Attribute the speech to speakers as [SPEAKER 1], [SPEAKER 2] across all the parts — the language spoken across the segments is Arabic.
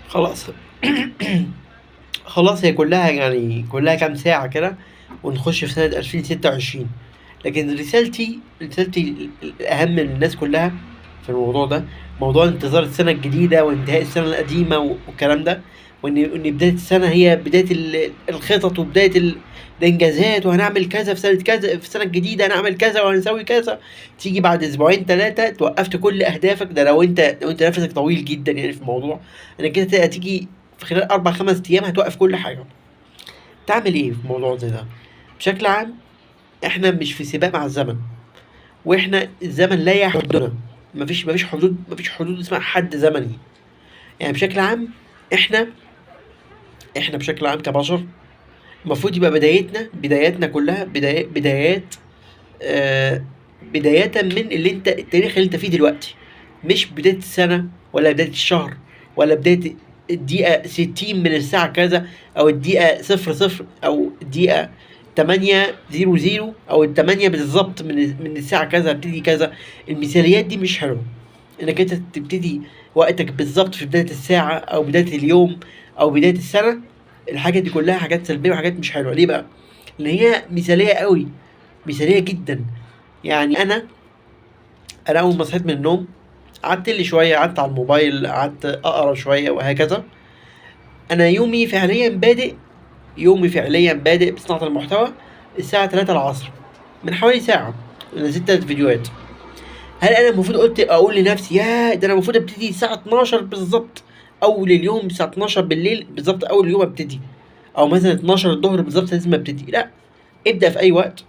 [SPEAKER 1] خلاص. خلاص، هي كلها يعني كلها كام ساعة كده ونخش في سنة 2026. لكن رسالتي الأهم من الناس كلها في الموضوع ده، موضوع انتظار السنة الجديدة وانتهاء السنة القديمة والكلام ده، وإن بداية السنة هي بداية الخطط وبداية الإنجازات، وهنعمل كذا في سنة كذا، في السنة الجديدة هنعمل كذا وهنسوي كذا. تيجي بعد أسبوعين ثلاثة توقفت كل أهدافك. ده لو أنت نفسك طويل جدا يعني في الموضوع، إنك كده هتيجي في خلال 4 5 أيام هتوقف كل حاجة. تعمل إيه في موضوع زي ده؟ بشكل عام، إحنا مش في سباق مع الزمن، واحنا الزمن لا يحدنا. مفيش حدود اسمها حد زمني. يعني بشكل عام، احنا احنا بشكل عام كبشر المفروض يبقى بداياتنا كلها بدايات. آه بداية من التاريخ اللي انت فيه دلوقتي، مش بداية السنة ولا بداية الشهر ولا بداية الدقيقة 60 من الساعة كذا، أو الدقيقة 00 أو الدقيقة 8:00 أو التمانية بالظبط من الساعة كذا هبتدي كذا. المثاليات دي مش حلوة، إنك أنت تبتدي وقتك بالظبط في بداية الساعة أو بداية اليوم أو بداية السنة. الحاجة دي كلها حاجات سلبية وحاجات مش حلوة. ليه بقى؟ لأن هي مثالية قوي، مثالية جدا. يعني أنا أول ما صحيت من النوم قعدت لي شوية، قعدت على الموبايل، قعدت أقرا شوية وهكذا. أنا يومي فعليا بادئ بصناعة المحتوى الساعة 3 العصر، من حوالي ساعة نزلت 3 فيديوهات. هل أنا المفروض أقول لنفسي يا ده أنا المفروض أبتدي الساعة 12 بالظبط أول اليوم، الساعة 12 بالليل بالظبط أول اليوم أبتدي، أو مثلا 12 الظهر بالظبط لازم أبتدي؟ لأ، ابدأ في أي وقت.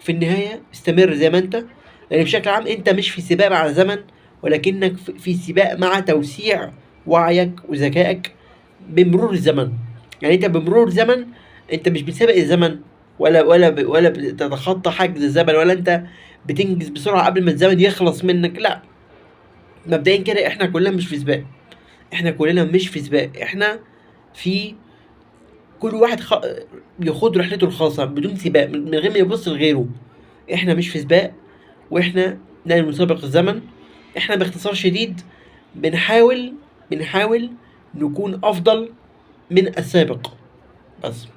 [SPEAKER 1] في النهاية استمر زي ما أنت، لأن بشكل عام أنت مش في سباق مع الزمن، ولكنك في سباق مع توسيع وعيك وذكائك بمرور الزمن. يعني أنت بمرور الزمن، أنت مش بتسابق الزمن ولا بتتخطى حاجز الزمن، ولا أنت بتنجز بسرعة قبل ما الزمن يخلص منك. لأ، مبدئيا كده إحنا كلنا مش في سباق. إحنا في كل واحد يخوض رحلته الخاصة بدون سباق، من غير ما يبص لغيره. إحنا مش في سباق، وإحنا لا نسابق الزمن. إحنا باختصار شديد بنحاول نكون أفضل من السابق بس.